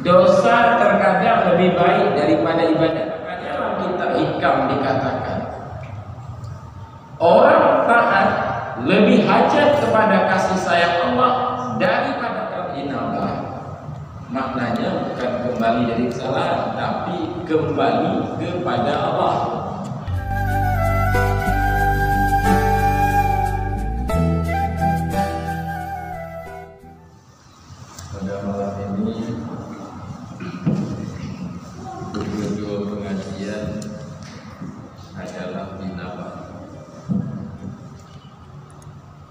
Dosa terkadang lebih baik daripada ibadah. Makanya dalam kitab Hikam dikatakan, orang taat lebih hajat kepada kasih sayang Allah daripada al-inabah. Maknanya bukan kembali dari kesalahan, tapi kembali kepada Allah. Pada malam ini judul pengajian adalah inabah.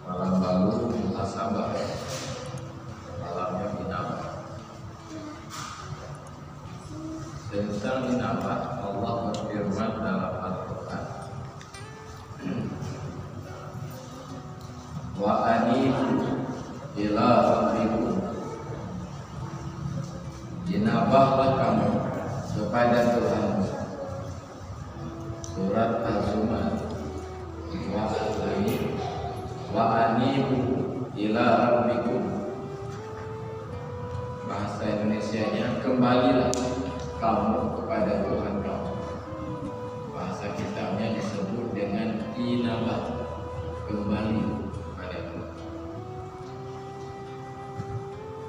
Malam lalu muhasabah, malamnya inabah. Tentang inabah Allah berfirman dalam Al-Quran, wa anibu ila rabbikum, inabahlah kamu kepada Tuhan. Surat Az-Zumar wa anibu ila rabbikum. Bahasa Indonesianya, kembalilah kamu kepada Tuhan kamu. Bahasa kitabnya disebut dengan inabah, kembali kepada Tuhan.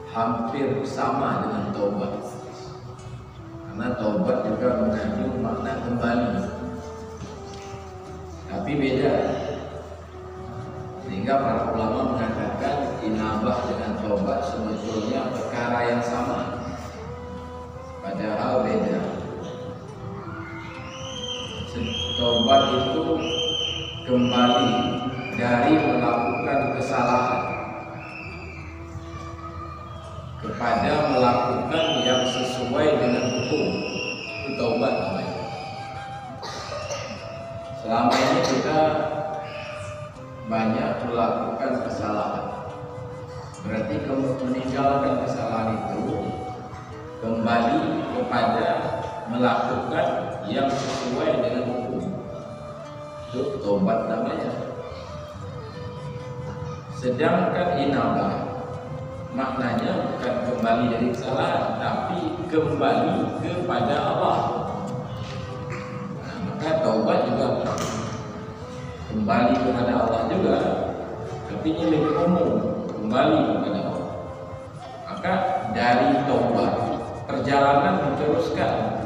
Hampir sama dengan taubat, karena taubat juga mengandung makna kembali, tapi beda. Sehingga para ulama mengatakan inabah dengan taubat sebetulnya perkara yang sama, padahal beda. Taubat itu kembali dari melakukan kesalahan kepada melakukan yang sesuai dengan hukum. Itu taubat namanya. Selama ini kita banyak melakukan kesalahan, berarti meninggalkan kesalahan itu kembali kepada melakukan yang sesuai dengan hukum. Itu taubat namanya. Sedangkan inabah maknanya bukan kembali dari kesalahan, tapi kembali kepada Allah. Nah, maka taubat juga kembali kepada Allah juga, tapi ini lebih umum, kembali kepada Allah. Maka dari taubat perjalanan diteruskan,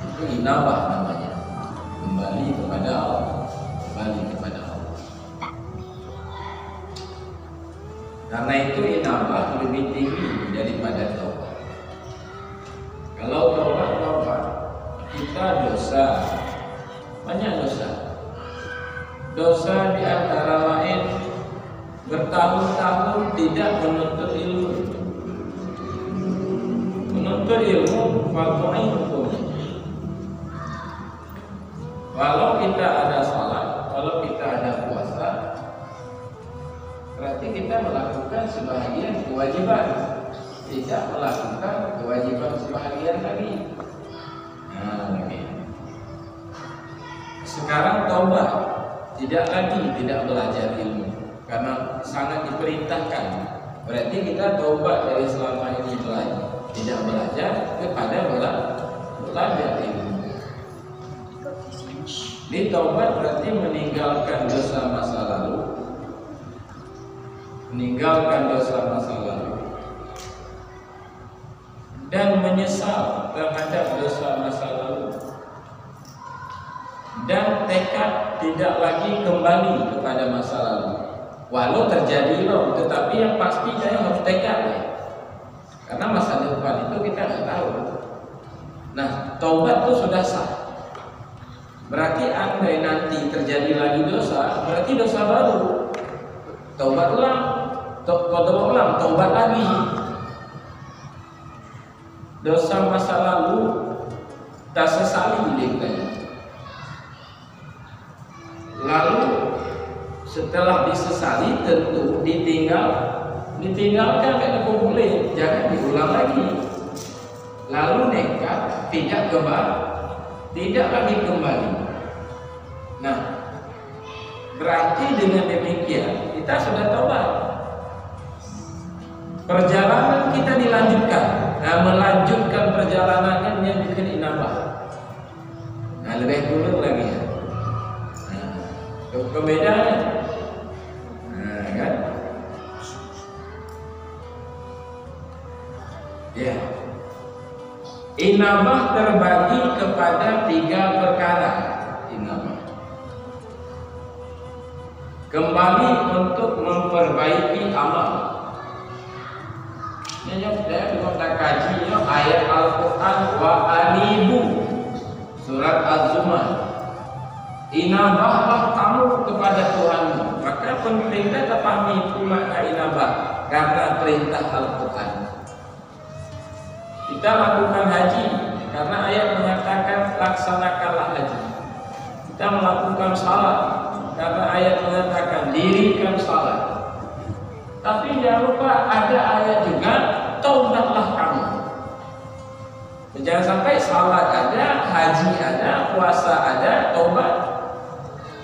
itu inabah namanya, kembali kepada Allah, kembali kepada Allah. Karena itu inabah lebih tinggi daripada taubat. Kalau taubat kita dosa, banyak dosa. Dosa di antara lain bertahun-tahun tidak menuntut ilmu. Menuntut ilmu faktornya hukumnya. Kalau kita ada salat, kalau kita ada puasa, berarti kita melakukan sebahagian kewajiban, tidak melakukan kewajiban sebahagian lagi. Nah, sekarang taubat, tidak lagi tidak belajar ilmu karena sangat diperintahkan. Berarti kita taubat dari selama ini tidak belajar kepada belajar ilmu. Di taubat berarti meninggalkan dosa masa lalu, meninggalkan dosa masa lalu, dan menyesal terhadap dosa masa lalu, dan tekad tidak lagi kembali kepada masa lalu. Walau terjadi loh, tetapi yang pasti saya harus tekad ya. Karena masa depan itu kita nggak tahu. Nah, taubat itu sudah sah. Berarti andai nanti terjadi lagi dosa, berarti dosa baru. Taubat ulang, taubat lagi. Dosa masa lalu tak sesali dikatakan. Lalu setelah disesali tentu ditinggalkan tidak boleh, jangan diulang lagi. Lalu nekat tidak lagi kembali. Nah, berarti dengan demikian kita sudah taubat. Perjalanan kita dilanjutkan. Nah, melanjutkan perjalanannya dia bikin inabah. Nah, lebih dulu lagi ya. Nah, perbedaannya. Nah, kan? Ya. Inabah terbagi kepada 3 perkara. Inabah kembali untuk memperbaiki amal. Ini yang saya kita kaji ayat Al-Quran wa anibu surat Az-Zumar. Inabahlah kamu kepada Tuhanmu. Maka pentingnya kita pahami itu makna inabah karena perintah Al-Quran. Kita lakukan haji karena ayat mengatakan laksanakanlah haji. Kita melakukan salat karena ayat mengatakan dirikan salat. Tapi jangan lupa ada ayat juga taubatlah kamu. Jangan sampai salat ada, haji ada, puasa ada, taubat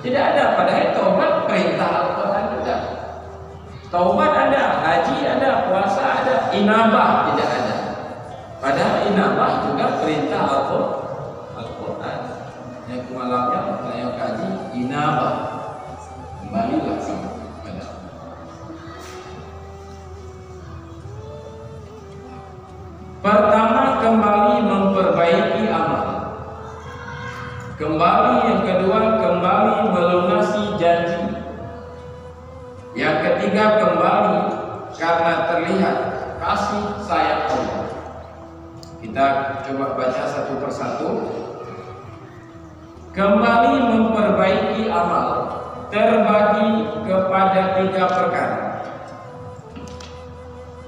tidak ada. Padahal taubat perintah Al-Quran juga. Taubat ada, haji ada, puasa ada, inabah tidak ada. Padahal inabah juga perintah Al-Quran. Yang malamnya saya kaji inabah. Kembalilah sama pada pertama, kembali memperbaiki amal. Kembali yang kedua, kembali melunasi janji. Yang ketiga, kembali karena terlihat kasih sayang Allah. Kita coba baca satu persatu. Kembali memperbaiki amal terbagi kepada 3 perkara.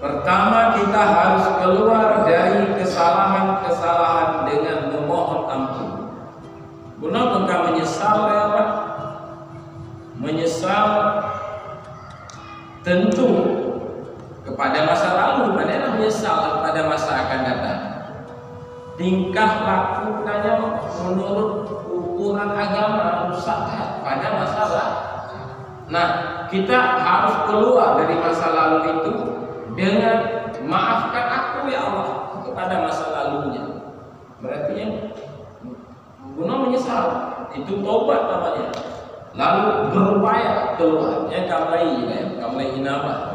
Pertama, kita harus keluar dari kesalahan-kesalahan dengan memohon ampun. Guna engkau menyesal ya Pak? Menyesal tentu kepada masa lalu, padahal menyesal pada masa akan datang. Tingkah lakukannya menurut ukuran agama rusak pada masalah. Nah, kita harus keluar dari masa lalu itu dengan maafkan aku ya Allah kepada masa lalunya. Berarti yang guna menyesal itu tobat namanya. Lalu berupaya keluar. Ya kamlai inabah.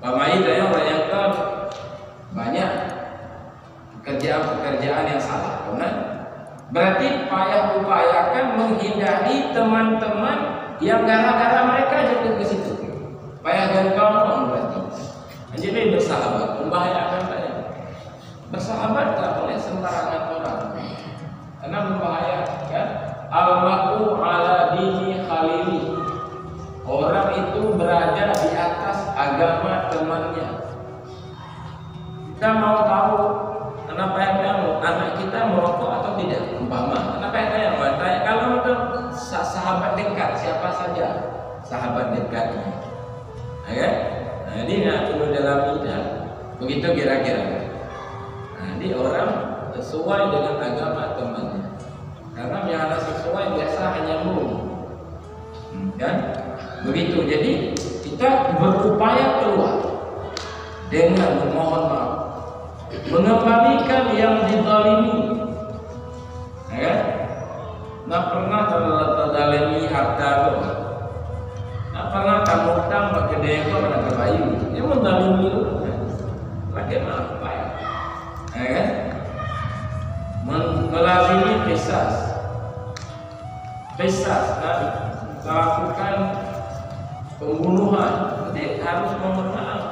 Pamai daya bayangkan banyak pekerjaan yang salah. Benar? Berarti upayakan menghindari teman-teman yang gara-gara mereka jatuh ke situ. Payah gampang berarti. Jadi bersahabat, membahayakan saya. Bersahabat tak boleh sembarangan orang, karena membahayakan. Al-mar'u ala dini khalili. Orang itu berada di atas agama temannya. Kita mau tahu kenapa anak kita merokok atau tidak? Umpama, kenapa yang bertanya? Kalau itu sahabat dekat, siapa saja sahabat dekatnya? Ya, nah, ini nak perlu dalami dan begitu kira-kira. Nah, ini orang sesuai dengan agama temannya. Karena yang sesuai biasa hanya kan? Begitu. Jadi kita berupaya keluar dengan memohon maaf, mengembalikan yang dizalimi. Ya, nah pernah terdalimi harta doa. Pernah kamu utang pakai deko pada kebayu, dia mendalimi lu, pakai apa ya? Kan? Melazimi qisas, melakukan pembunuhan, jadi harus mohon maaf,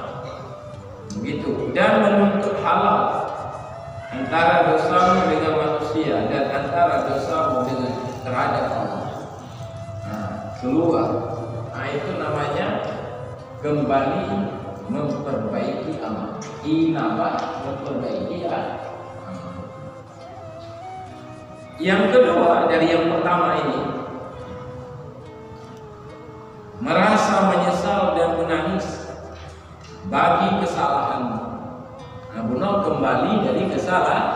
begitu, dan menuntut halal antara dosamu dengan manusia dan antara dosamu dengan terhadap Allah. Nah, keluar. Nah, itu namanya kembali memperbaiki amal. Inabah memperbaiki amal. Yang kedua dari yang pertama ini, merasa menyesal dan menangis bagi kesalahan. Nah, benar kembali dari kesalahan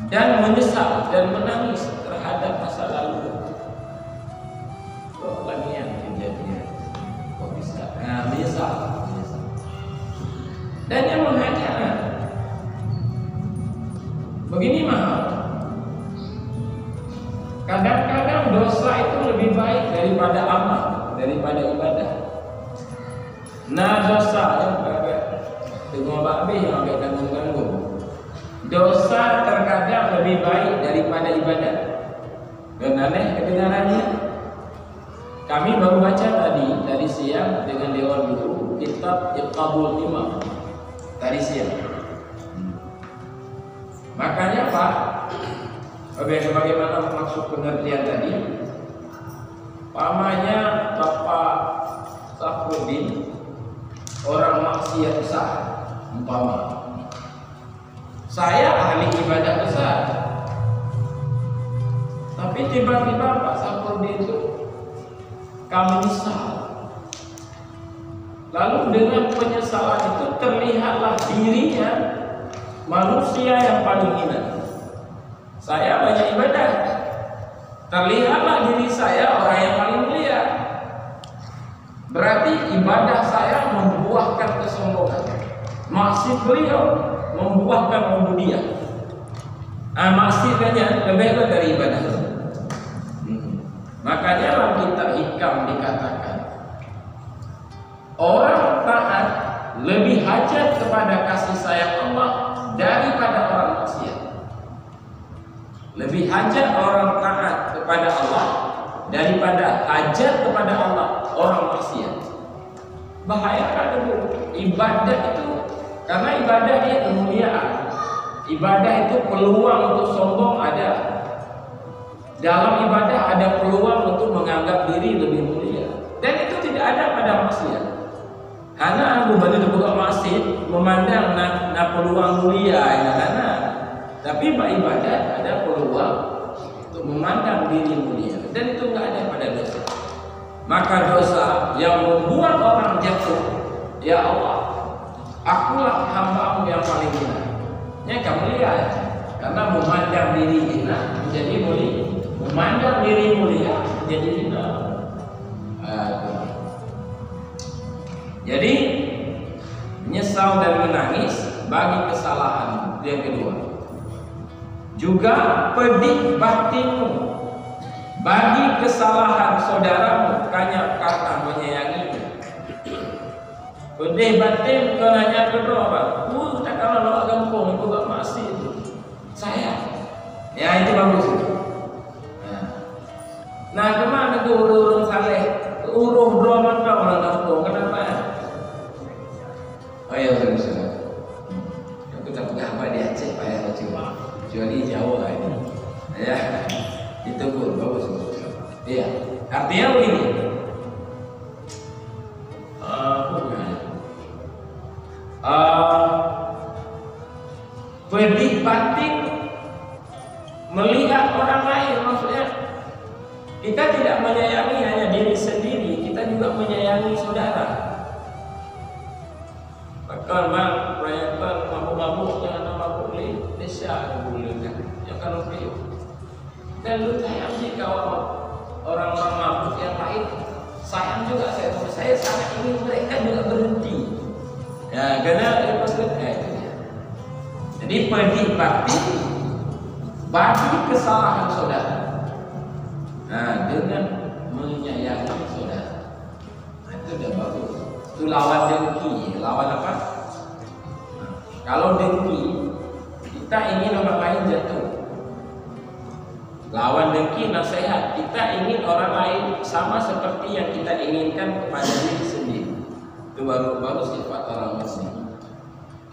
dan menyesal dan menangis terhadap masa lalu. Kok lagi yang kejadian? Kok bisa? Nah, menyesal. Dan yang menghadap daripada amal, daripada ibadah. Nah dosa yang agak tengok bakbih yang agak tanggung-tanggung. Dosa terkadang lebih baik daripada ibadah. Kenapa kedengarannya? Kami baru baca tadi siang dengan Dewan Guru kitab Iqabul Imam tadi siang. Makanya Pak, bagaimana maksud pengertian tadi? Pamannya Bapak Safuddin orang maksiat besar, umpama saya ahli ibadah besar, tapi tiba-tiba Pak Safuddin itu kami menyesal. Lalu dengan penyesalan itu terlihatlah dirinya manusia yang paling hina. Saya banyak ibadah, terlihatlah diri saya orang yang paling mulia. Berarti ibadah saya membuahkan kesombongan, maksud beliau membuahkan ubudiyah. Maksudnya lebih dari ibadah. Makanya dalam kitab Hikam dikatakan orang taat lebih hajat kepada kasih sayang Allah daripada orang maksiat. Lebih hajat orang taat kepada Allah daripada hajat kepada Allah orang maksiat. Bahaya kan itu ibadah itu, karena ibadah dia kemuliaan. Ibadah itu peluang untuk sombong ada. Dalam ibadah ada peluang untuk menganggap diri lebih mulia, dan itu tidak ada pada maksiat. Karena aku bantu buka masjid memandang nak peluang mulia ya karena, tapi ibadah ada peluang untuk memandang diri mulia, dan itu nggak ada pada dosa. Maka dosa yang membuat orang jatuh, ya Allah, akulah hamba-Mu yang paling hina. Ya kamu lihat, karena memandang diri hina menjadi mulia. Memandang diri mulia menjadi hina. Jadi menyesal dan menangis bagi kesalahan yang kedua. Juga pedih batinmu bagi kesalahan saudaramu karena menyayanginya. Pedih batin karena kedua apa? Tak kalau lo gampang itu gak masih itu. Saya. Ya itu bagus. Nah kemana tuh urung saleh, uruh drama kau orang kampung, kenapa? Oh ya sudah. Aku tak pernah apa di Aceh, payah cuma kecuali Jawa ini. Ya, itu pun bagus. Iya, artinya begini. Pedih batin melihat orang lain, maksudnya kita tidak menyayangi hanya diri sendiri, kita juga menyayangi saudara. Bahkan merayakan mabuk-mabuk jangan mabuk desa bulan ya kalau video. Dan lu sayang sih kalau orang-orang mabuk yang lain, sayang juga saya sangat ingin mereka juga berhenti. Ya karena jadi pedih batin bagi kesalahan saudara. Nah, dengan menyayangi saudara, itu udah bagus. Itu lawan dengki. Lawan apa? Kalau dengki, kita ingin orang lain jatuh. Lawan dengki, nasihat. Kita ingin orang lain sama seperti yang kita inginkan kepada diri sendiri. Itu baru sifat orang muslim.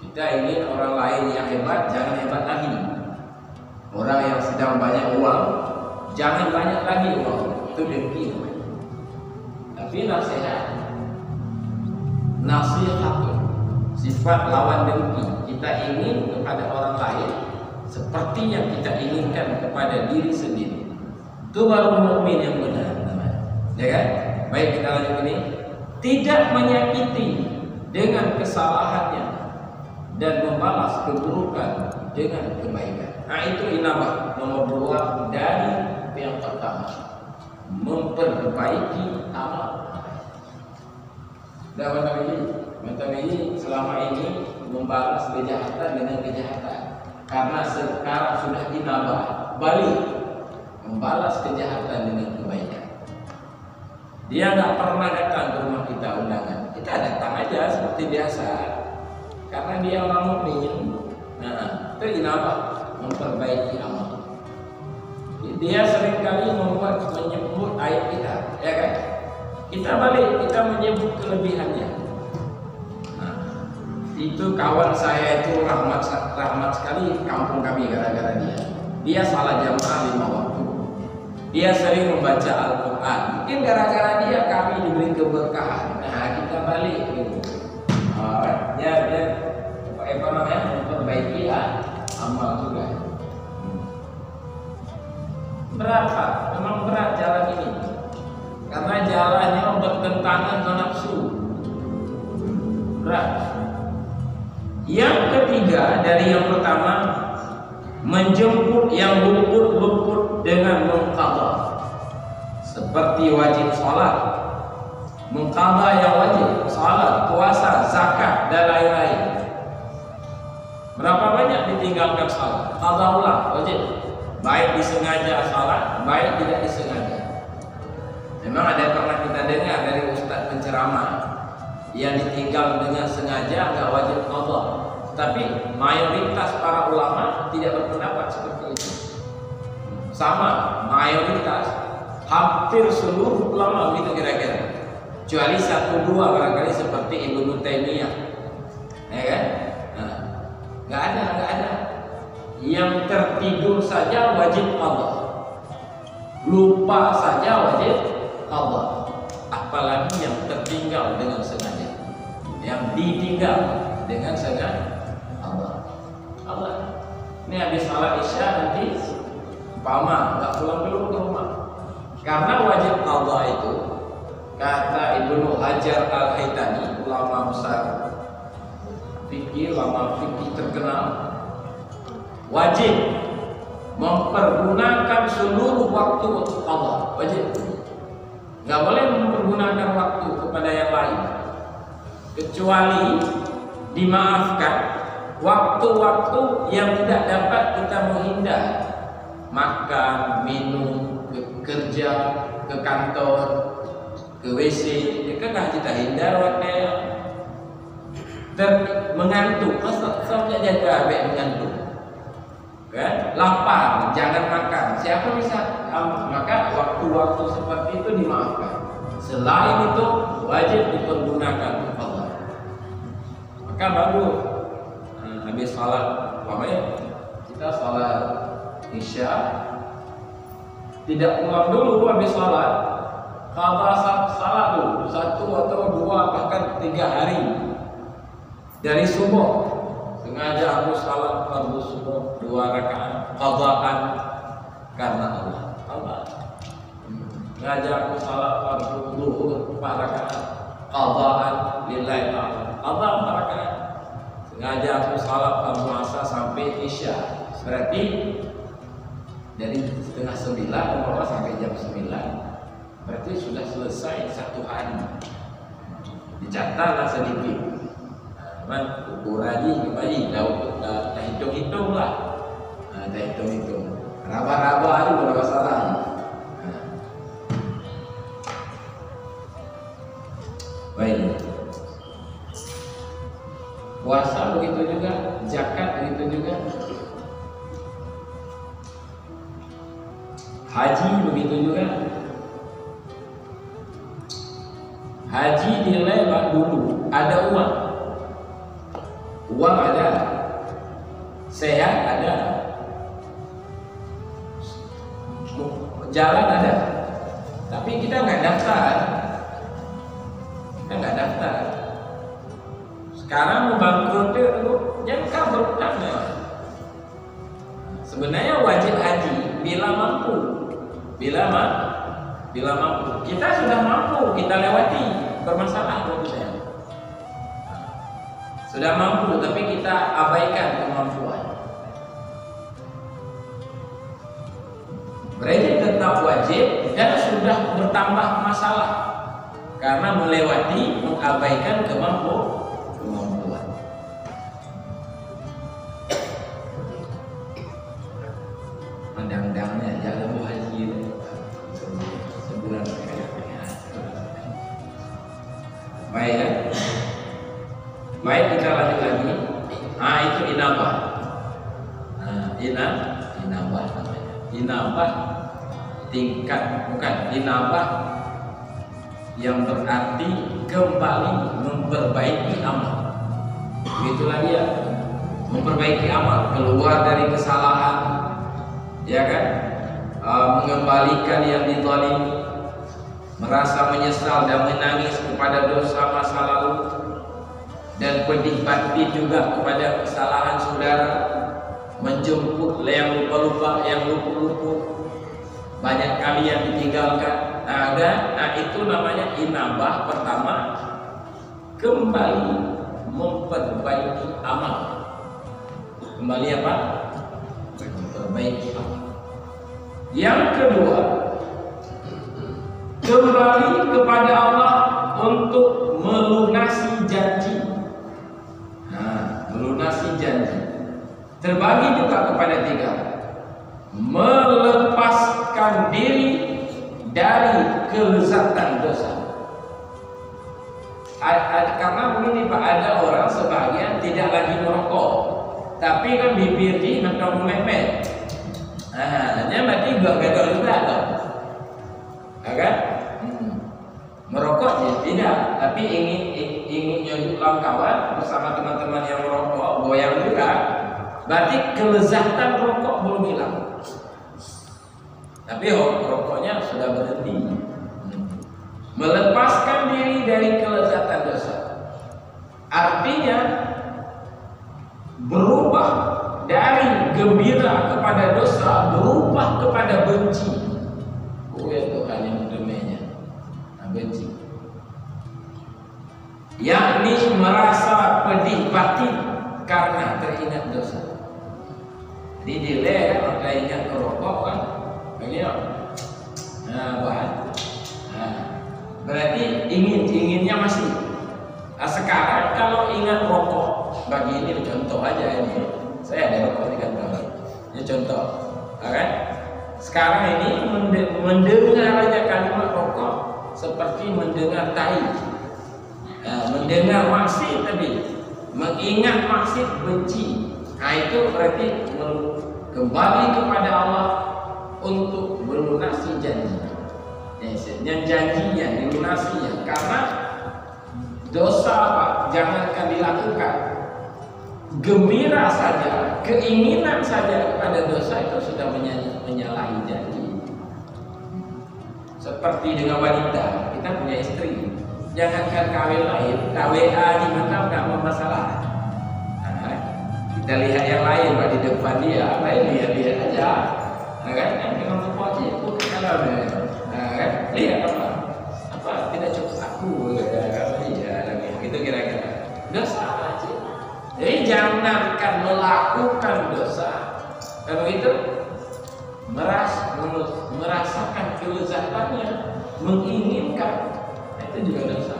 Kita ingin orang lain yang hebat, jangan hebat lagi. Orang yang sedang banyak uang, jangan banyak lagi uang, itu dengki namanya. Tapi nasihat sifat lawan dengki. Kita ingin kepada orang lain seperti yang kita inginkan kepada diri sendiri. Itu baru mukmin yang benar namanya. Ya kan? Baik, kita lanjut ini. Tidak menyakiti dengan kesalahannya dan membalas keburukan dengan kebaikan. Nah itu inabah nomor 2 dari yang pertama, memperbaiki amal. Dan mata ini selama ini membalas kejahatan dengan kejahatan, karena sekarang sudah inabah, balik membalas kejahatan dengan kebaikan. Dia nggak pernah datang ke rumah kita undangan. Kita datang aja seperti biasa. Karena dia orang mukmin. Nah, itu inaba memperbaiki amal. Dia seringkali menyebut aib kita, ya kan? Kita balik, kita menyebut kelebihannya. Nah, itu kawan saya itu rahmat sekali kampung kami gara-gara dia. Dia salah jamaah 5 waktu. Dia sering membaca Al-Quran. Mungkin gara-gara dia kami diberi keberkahan. Nah, kita balik gitu. Dia apa namanya, memperbaiki amal juga. Berapa? Memang berat jalan ini. Karena jalannya bertentangan dengan nafsu. Berat. Yang ketiga dari yang pertama, menjemput yang luput dengan mengqadha. Seperti wajib salat, mengqadha yang wajib, salat, puasa, zakat dan lain-lain. Berapa banyak ditinggalkan salat? Qadha ulang, wajib. Baik disengaja salat, baik tidak disengaja. Memang ada pernah kita dengar dari ustaz penceramah yang ditinggal dengan sengaja nggak wajib qadha. Tapi mayoritas para ulama tidak berpendapat seperti itu. Sama, mayoritas, hampir seluruh ulama begitu kira-kira. Kecuali 1-2 barangkali seperti Ibnu Taimiyah, ya kan? Nah, nggak ada. Yang tertidur saja wajib qadha, lupa saja wajib qadha, apalagi yang tertinggal dengan sengaja, yang ditinggal dengan sengaja. Allah. Ini habis salat isya nanti umpama nggak pulang dulu ke rumah. Karena wajib qadha itu kata Ibnu Hajar Al-Haytami, ulama besar fikih, ulama fikih terkenal, wajib mempergunakan seluruh waktu untuk qadha, wajib. Nggak boleh mempergunakan waktu kepada yang lain, kecuali dimaafkan waktu-waktu yang tidak dapat kita menghindar, makan, minum, kerja, ke kantor, ke WC, ya kan kita hindar waktu mengantuk. Masa jaga sampai mengantuk, kan? Lapar, jangan makan. Siapa bisa? Maka waktu-waktu seperti itu dimaafkan. Selain itu wajib dipergunakan untuk Allah. Maka baru habis salat, kita salat isya, tidak pulang dulu habis salat, qadha salat dulu 1 atau 2 bahkan 3 hari dari subuh. Sengaja aku salat fardu subuh 2 rakaat qadhaan karena Allah. Sengaja aku salat fardu zuhur 4 rakaat qadhaan lillahi ta'ala. Qadha 4 rakaat. Sengaja aku salat fardu asar sampai isya. Berarti dari setengah 9 sampai jam 9. Berarti sudah selesai 1 hari. Dicatatlah sedikit. Ukurannya kembali, dah hitung-hitung lah. Dah hitung-hitung. Raba-raba aja berapa salah. Baik. Puasa begitu juga, zakat begitu juga, haji begitu juga. Haji dilewat dulu, ada uang ada, sehat ada, jalan ada, tapi kita nggak daftar. Sekarang membangkrut itu jangan kabur utangnya. Sebenarnya wajib haji bila mampu. Kita sudah mampu, kita lewati, bermasalah menurut saya. Sudah mampu tapi kita abaikan kemampuan. Berarti tetap wajib dan sudah bertambah masalah karena melewati, mengabaikan kemampuan. Mandang-mandangnya jalan haji sebulan. Baik, kita lanjut lagi. Itu inabah. Inabah namanya. Inabah tingkat, bukan inabah yang berarti kembali memperbaiki amal. Begitulah dia, memperbaiki amal, keluar dari kesalahan, ya kan? Mengembalikan yang dizalimi, merasa menyesal dan menangis kepada dosa masa lalu, dan pedih batin juga kepada kesalahan saudara, menjemput yang lupa-lupa, yang luput-luput, banyak kali yang ditinggalkan. Itu namanya inabah. Pertama, kembali memperbaiki amal. Kembali apa? Memperbaiki amal. Yang kedua, kembali kepada Allah untuk melunasi janji. Melunasi janji terbagi juga kepada tiga. Melepaskan diri dari kelezatan dosa. Karena begini Pak, ada orang sebagian tidak lagi merokok, tapi kan bibir di mentong memet. Hanya berarti gak gagal juga dong, kan? Merokok ya tidak, tapi ingin nyujuk kawan bersama teman-teman yang merokok, goyang juga. Berarti kelezatan rokok belum hilang, tapi rokoknya sudah berhenti. Melepaskan diri dari kelezatan dosa artinya berubah dari gembira kepada dosa, berubah kepada benci. Itu hanya demenya, benci, yakni merasa pedih batin karena teringat dosa. Jadi dile kan, kalau ingat kerokok kan, begini. Berarti inginnya masih. Sekarang kalau ingat rokok, bagi ini contoh aja ini. Saya ada rokok di kantor. Ini contoh, kan? Sekarang ini mendengar aja kalimat rokok seperti mendengar tai. Mendengar maksiat tadi, mengingat maksiat, benci. Itu berarti kembali kepada Allah untuk melunasi janji. Yang janjinya dilunasinya, karena dosa Pak, jangankan dilakukan, gembira saja, keinginan saja kepada dosa itu sudah menyalahi janji. Seperti dengan wanita, kita punya istri, jangankan kawin lain, KWA di mata nggak masalah. Kita lihat yang lain Pak, di depan dia, lain lihat aja, kan? Dengan seperti itu kalau kan? Lihat apa tidak cukup aku, iya lagi itu kira-kira dosa aja. Jadi jangankan melakukan dosa, kalau itu merasakan kelezatannya, menginginkan, itu juga dosa.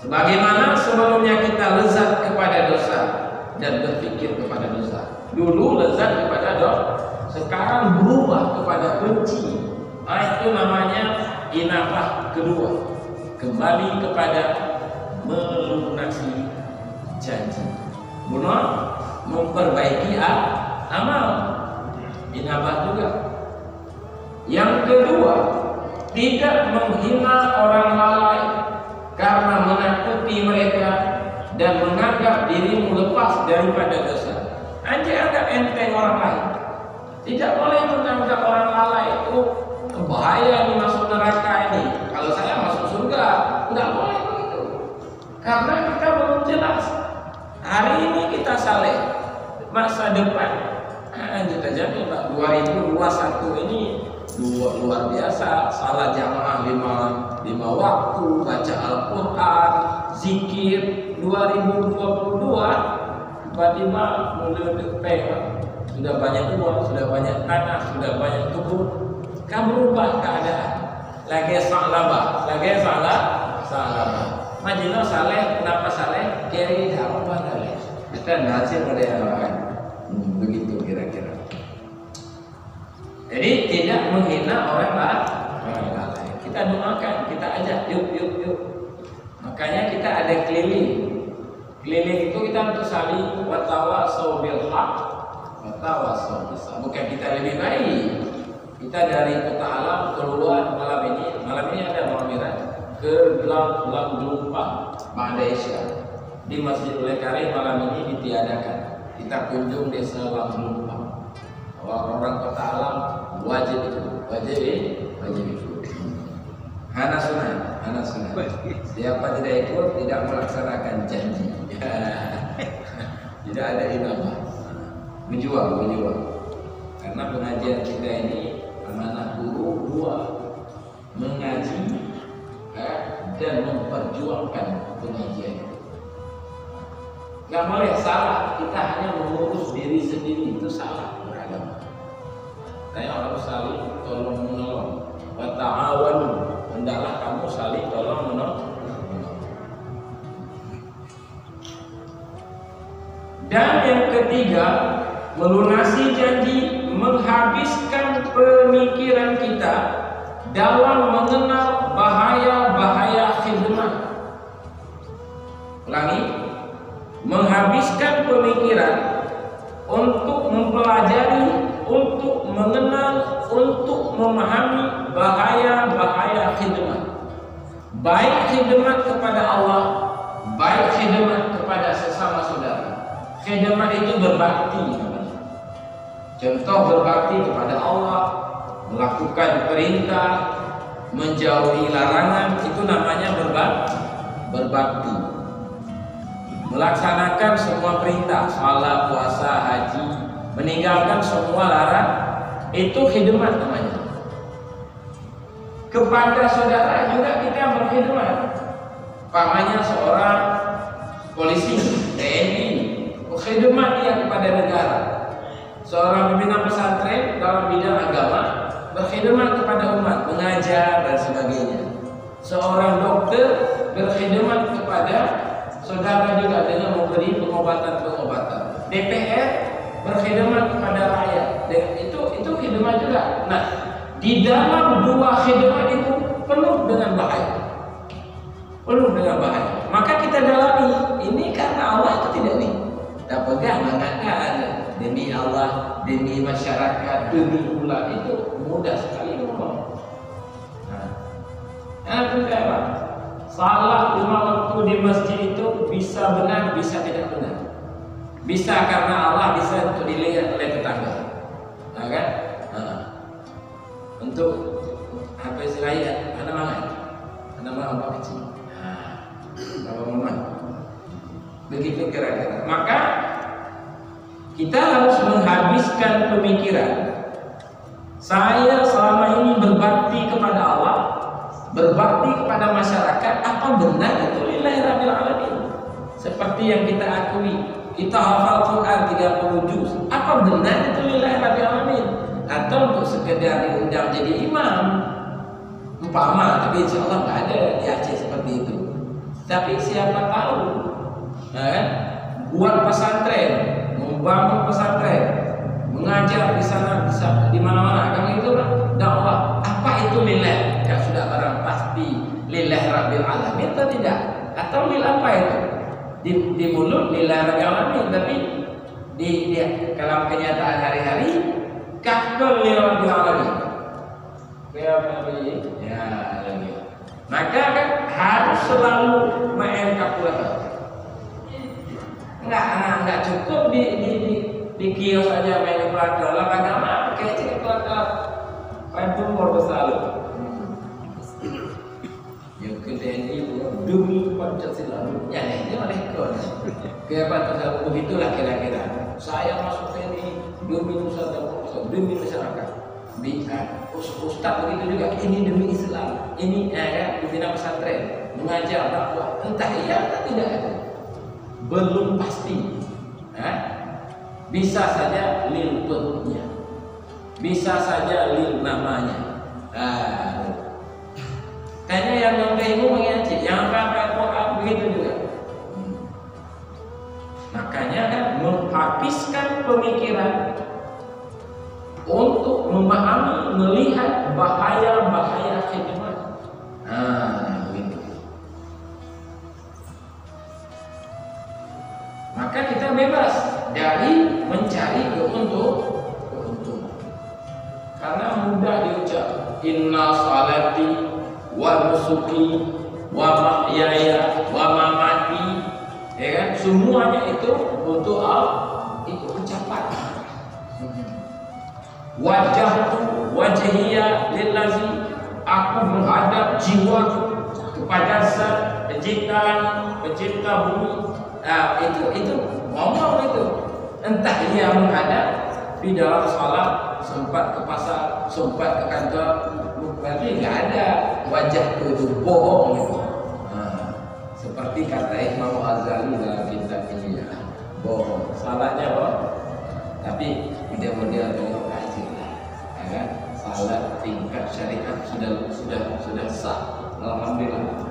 Sebagaimana sebelumnya kita lezat kepada dosa dan berpikir kepada dosa. Dulu lezat kepada dosa, sekarang berubah kepada benci. Itu namanya inabah kedua, kembali kepada melunasi janji, memperbaiki amal. Inabah juga. Yang kedua, tidak menghina orang lain karena menakuti mereka dan menganggap dirimu lepas daripada dosa. Anggap enteng orang lain. Tidak boleh menganggap orang lalai itu bahaya ini, masuk neraka ini. Kalau saya masuk surga, tidak boleh begitu. Karena kita belum jelas. Hari ini kita saleh, masa depan kita jadi 2021 ini luar biasa. Salat jamaah 5 waktu, baca Al-Quran, zikir. 2022 tiba-tiba mulai sudah banyak uang, sudah banyak tanah, sudah banyak kebun, kan berubah keadaan. Lagi salah. Majino saleh, kenapa saleh? Kiri jauh banget. Kita nasib model begitu kira-kira. Jadi tidak menghina orang lain. Kita doakan, kita ajak, yuk. Maka Makanya kita ada keliling. Keliling itu kita untuk saling watawasau bil haq, watawasau bis sabr. Bukan kita lebih baik. Kita dari kota alam keluar malam ini ada Mu'amiran ke Lumpang, Malaysia. Di Masjid Ulekari malam ini ditiadakan. Kita kunjung desa Lumpang. Orang-orang kota alam wajib itu. Hana sunat. Siapa tidak ikut tidak melaksanakan janji. Tidak ada inabah. Berjuang. Karena pengajian kita ini amanah guru dua, mengaji dan memperjuangkan pengajian. Gak boleh salah, kita hanya mengurus diri sendiri, itu salah beragama. Saya harus saling tolong menolong. Wa ta'awanu, hendaklah kamu saling tolong menolong. Dan yang ketiga, melunasi janji, menghabiskan pemikiran kita dalam mengenal bahaya-bahaya khidmat. Ulangi, menghabiskan pemikiran untuk mempelajari, untuk mengenal, untuk memahami bahaya-bahaya khidmat. Baik khidmat kepada Allah, baik khidmat kepada sesama saudara. Khidmat itu berbakti namanya. Contoh berbakti kepada Allah, melakukan perintah, menjauhi larangan, itu namanya berbakti. Melaksanakan semua perintah, salat, puasa, haji, meninggalkan semua larangan, itu khidmat namanya. Kepada saudara juga kita berkhidmat. Pamannya seorang polisi, TNI, khidmat dia kepada negara. Seorang pimpinan pesantren dalam bidang agama berkhidmat kepada umat, mengajar dan sebagainya. Seorang dokter berkhidmat kepada saudara juga dengan memberi pengobatan. DPR berkhidmat kepada rakyat. Itu khidmat juga. Nah, di dalam dua khidmat itu penuh dengan bahaya. Maka kita dalami ini karena Allah itu tidak nih. Tak pegang mengatakan demi Allah, demi masyarakat, demi umat, itu mudah sekali ngomong. Nah, apa? Salat 5 waktu di masjid itu bisa benar, bisa tidak benar. Bisa karena Allah, bisa untuk dilihat oleh tetangga. Nah, kan? Untuk apa istilahnya? Nama apa kecil? Nama mama. Begitu kira-kira. Maka kita harus menghabiskan pemikiran. Saya selama ini berbakti kepada Allah, berbakti kepada masyarakat, apa benar itu lillahi rabbil alamin? Seperti yang kita akui, kita hafal Quran 30 juz, apa benar itu lillahi rabbil alamin? Atau untuk sekedar diundang jadi imam, umpama, tapi insya Allah nggak ada di Aceh seperti itu. Tapi siapa tahu, buat pesantren, membangun pesantren, mengajar di sana, di mana-mana, kan itu dakwah. Apa itu lillah? Kan sudah barang pasti lillah rabbil alamin atau tidak? Atau lil apa itu? Di mulut lillah rabbil alamin, tapi di dalam kenyataan hari-hari kafir lil rabbil alamin. Ya lagi. Maka kan harus selalu main kalkulator. Enggak cukup di kios aja main kalkulator. Dalam agama pakai kalkulator. Pantung berselalu. Yang kedua demi Pancasila. Ya ini oleh kon. Kepada begitulah kira-kira. Saya masuk ini demi Nusantara, demi masyarakat. Ustaz begitu juga, ini demi Islam, ini pimpinan pesantren, mengajar dakwah, entah iya atau tidak itu, belum pasti. Bisa saja lil perutnya, bisa saja lil namanya. Tanya yang ilmu mengaji, yang apa Quran begitu juga. Makanya kan menghabiskan pemikiran untuk memahami, melihat bahaya-bahaya khidmat. Begitu. maka kita bebas dari mencari keuntungan. Karena mudah diucap, inna salati wa nusuki wa mahyaya wa mamati, ya kan? Semuanya itu untuk itu ucapan. Wajahtu wajhiya lillazi, aku menghadap jiwaku kepada Zat pencipta bumi. Nah, itu ngomong itu. Entah dia menghadap di dalam salat, sempat ke pasar, sempat ke kantor, berarti nggak ada wajah itu, bohong itu. Nah, seperti kata Imam Ghazali dalam kitab ini, ya, bohong. Salatnya bohong, tapi mudah-mudahan Allah kaji, ya kan? Salat tingkat syariat sudah sah. Alhamdulillah.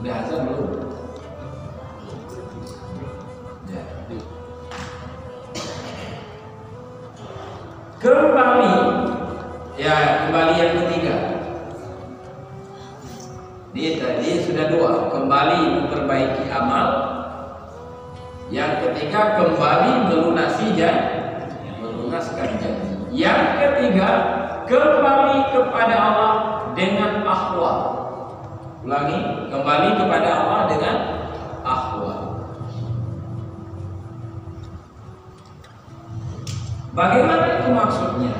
Sudah azan belum? Ya. Kembali yang ketiga. Dia tadi sudah dua, kembali memperbaiki amal. Yang ketiga, kembali melunaskan janji. Yang ketiga, kembali kepada Allah dengan akhwal. Ulangi, kembali kepada Allah dengan akhwal. Bagaimana itu maksudnya?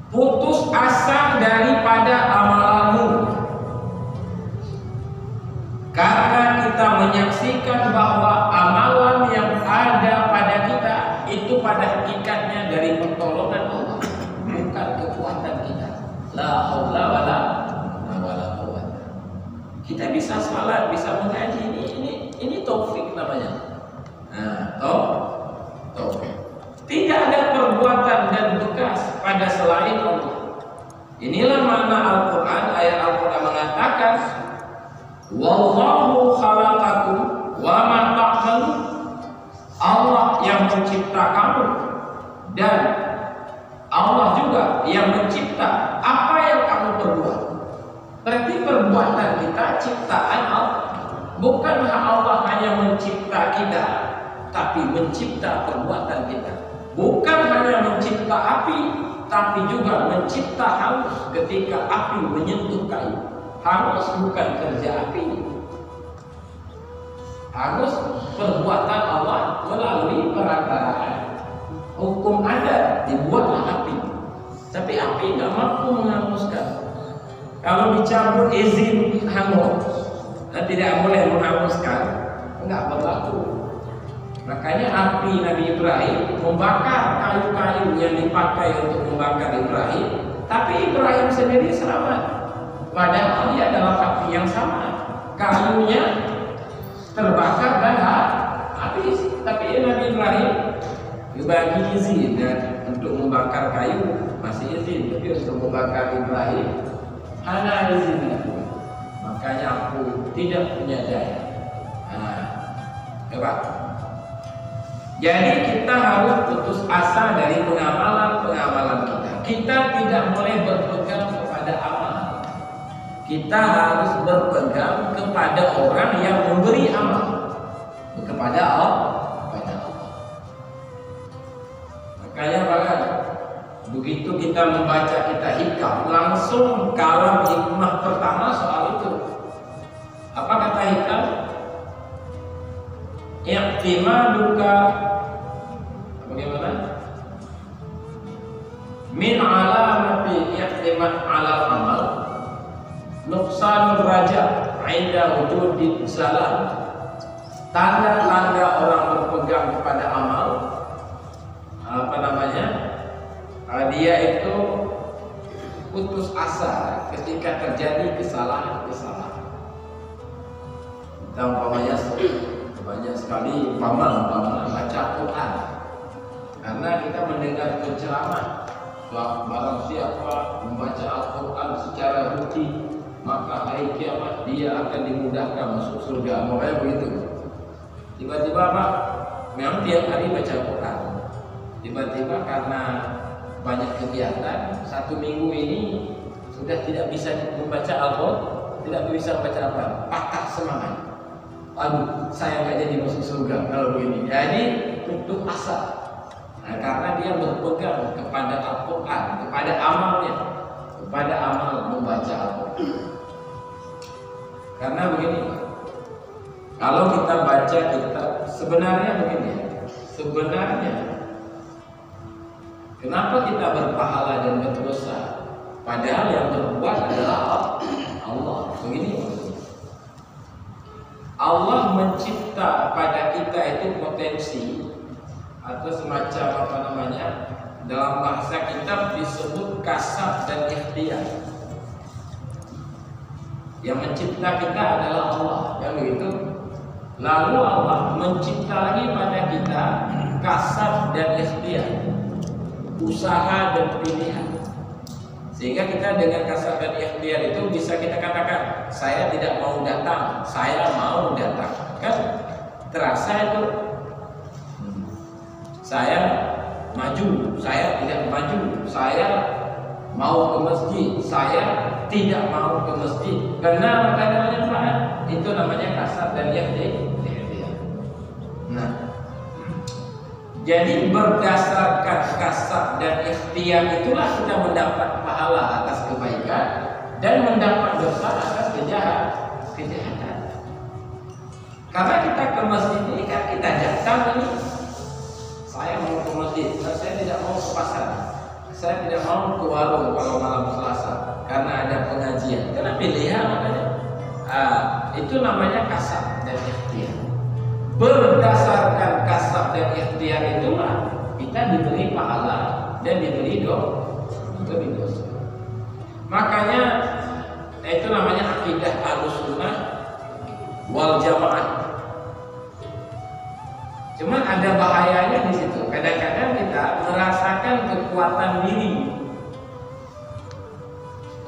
Putus asa daripada amalanmu karena kita menyaksikan bahwa amalan yang ada pada kita itu pada hakikatnya dari pertolongan Allah, bukan kekuatan kita. La haula wala quwwata. Kita bisa salat, bisa mengaji, ini taufik namanya. Nah, taufik. Tidak ada perbuatan dan bekas pada selain Allah. Inilah makna Al-Quran. Ayat Al-Quran mengatakan, wallahu khalaqakum wa ma ta'malun. Allah yang mencipta kamu dan Allah juga yang mencipta apa yang kamu perbuat. Berarti perbuatan kita ciptaan Allah. Bukanlah Allah hanya mencipta kita, tapi mencipta perbuatan kita. Bukan hanya mencipta api, tapi juga mencipta hangus ketika api menyentuh kayu. Hangus bukan kerja api. Hangus perbuatan Allah melalui perantaraan. Hukum adat dibuatlah api, tapi api nggak mampu menghanguskan. Kalau dicabut izin hangus dan tidak boleh menghanguskan, nggak berlaku. Makanya api Nabi Ibrahim membakar kayu-kayu yang dipakai untuk membakar Ibrahim, tapi Ibrahim sendiri selamat. Padahal dia adalah api yang sama, kayunya terbakar dan habis. Tapi Nabi Ibrahim dibagi izin dan untuk membakar kayu masih izin, tapi untuk membakar Ibrahim hanya izin. Makanya aku tidak punya daya. Coba. Jadi kita harus putus asa dari pengamalan kita. Kita tidak boleh berpegang kepada amal. Kita harus berpegang kepada orang yang memberi amal, kepada Allah. Makanya bahkan begitu kita membaca kita hikam, langsung kalam hikmah pertama soal itu. Apa kata hikam? I'timaduka bagaimana? Min alamati i'timad 'alal amal nuqsanur raja 'inda wujudid salam. Tanda-tanda orang berpegang kepada amal, dia itu putus asa ketika terjadi kesalahan-kesalahan. Kita umpamanya banyak sekali baca Quran, karena kita mendengar penceramah barang siapa membaca Al-Quran secara rutin maka hari kiamat dia akan dimudahkan masuk surga. Makanya begitu. Tiba-tiba Pak, memang tiap hari baca Quran. Tiba-tiba karena banyak kegiatan, satu minggu ini sudah tidak bisa membaca Al-Qur'an, tidak bisa membaca apa, patah semangat. Aduh, saya nggak jadi masuk surga kalau begini. Jadi putus asa. Nah, karena dia berpegang kepada Al-Qur'an, kepada amalnya, kepada amal membaca Al-Qur'an. Karena begini, kalau kita baca kitab, sebenarnya begini, sebenarnya kenapa kita berpahala dan berdosa? Padahal yang berbuat adalah Allah. Begini, Allah mencipta pada kita itu potensi atau semacam apa namanya, dalam bahasa kitab disebut kasab dan ikhtiar. Yang mencipta kita adalah Allah, kan begitu? Lalu Allah mencipta lagi pada kita kasab dan ikhtiar, usaha dan pilihan. Sehingga kita dengan kasab dan ikhtiar itu bisa kita katakan, saya tidak mau datang, saya mau datang. Kan terasa itu. Saya maju, saya tidak maju, saya mau ke masjid, saya tidak mau ke masjid. Karena namanya apa? Itu namanya kasab dan ikhtiar. Nah, jadi berdasarkan kasab dan ikhtiar itulah kita mendapat pahala atas kebaikan dan mendapat dosa atas kejahatan. Karena kita ke masjid ini kan kita datang ini, saya mau ke masjid, saya tidak mau ke pasar, saya tidak mau ke warung kalau malam Selasa karena ada pengajian. Karena pilihan makanya. Itu namanya kasab dan ikhtiar. Berdasarkan kasab dan ikhtiar itulah kita diberi pahala dan diberi dosa. Makanya itu namanya akidah Ahlussunnah wal Jamaah. Cuma ada bahayanya di situ. Kadang-kadang kita merasakan kekuatan diri.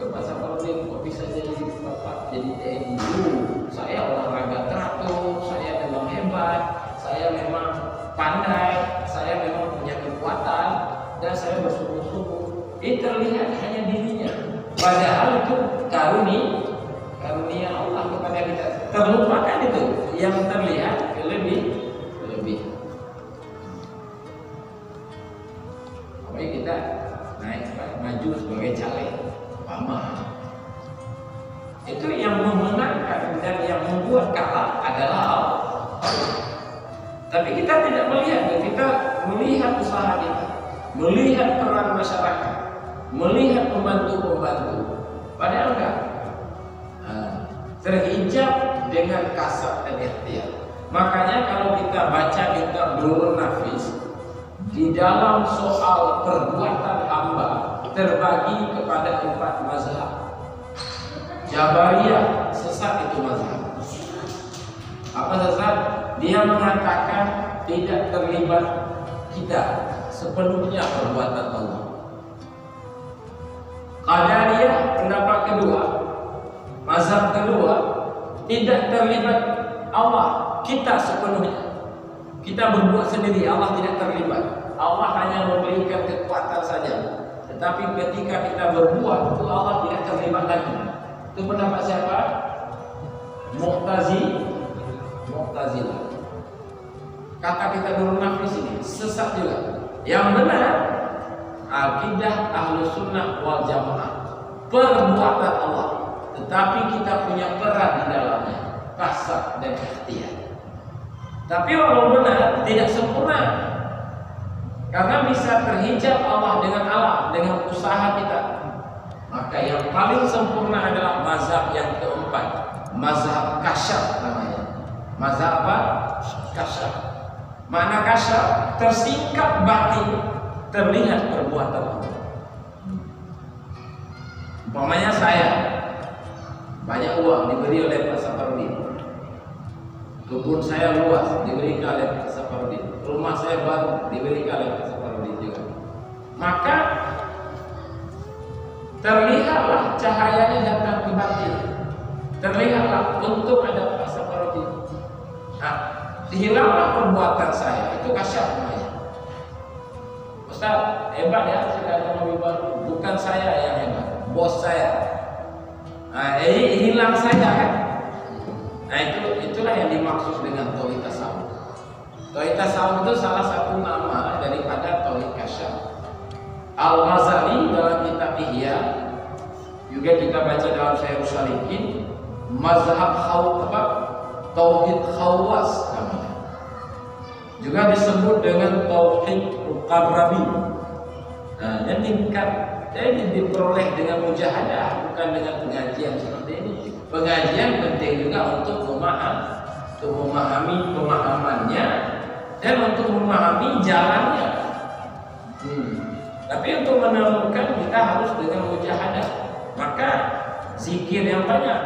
Bahasa Palembang kok bisa jadi bapak, jadi TNI dulu. Saya olahraga teratur, saya memang hebat, saya memang pandai, saya memang punya kekuatan, dan saya bersungguh-sungguh. Itu terlihat hanya dirinya. Padahal itu karunia Allah kepada kita. Terlupakan itu yang terlihat lebih. Apalagi kita naik maju sebagai caleg, itu yang memenangkan dan yang membuat kalah adalah Allah. Tapi kita tidak melihat, kita melihat usaha kita, melihat peran masyarakat, melihat pembantu-pembantu. Padahal enggak. Terhijab dengan kasab dan ikhtiar. Makanya kalau kita baca kitab Durrun Nafis, di dalam soal perbuatan hamba terbagi kepada 4 mazhab. Jabariyah sesat itu mazhab. Apa sesat? Dia mengatakan tidak terlibat kita sepenuhnya perbuatan Allah. Qadariyah pendapat kedua, mazhab kedua, tidak terlibat Allah kita sepenuhnya. Kita berbuat sendiri, Allah tidak terlibat. Allah hanya memberikan kekuatan saja. Tetapi ketika kita berbuat, itu Allah tidak terlibat lagi. Itu pendapat siapa? Mu'tazilah. Kata kita Durrun Nafis ini sesat juga. Yang benar akidah Ahlussunnah wal Jamaah, perbuatan Allah, tetapi kita punya peran di dalamnya, kasab dan ikhtiar. Tapi walau benar tidak sempurna, karena bisa terhijab Allah dengan alam, dengan usaha kita. Maka yang paling sempurna adalah mazhab yang keempat, mazhab kasyaf namanya. Mazhab apa? Kasyaf. Makna kasyaf, tersingkap batin, terlihat perbuatan Allah. Umpamanya saya banyak uang diberi oleh Pak Saparudin, kebun saya luas diberi oleh Pak Saparudin, rumah saya baru diberi oleh Pak Saparudin juga. Maka terlihatlah cahayanya datang ke batin, terlihatlah untuk ada Pak Saparudin. Nah, hilanglah perbuatan saya, itu kasyaf namanya. Ustaz, hebat ya, sudah ada mobil baru. Bukan saya yang hebat, bos saya. Nah, ini hilang saja kan. Nah itulah yang dimaksud dengan tauhid tasawuf. Tauhid tasawuf itu salah satu nama daripada tauhid kasyaf. Al-Ghazali dalam kitab Ihya, juga kita baca dalam Syairus Salikin, mazhab tauhid khawas namanya. Juga disebut dengan tauhid muqarrabin. Nah, yang tingkat jadi diperoleh dengan mujahadah, bukan dengan pengajian seperti ini. Pengajian penting juga untuk memahami pemahamannya dan untuk memahami jalannya. Tapi untuk menemukan kita harus dengan mujahadah. Maka zikir yang banyak,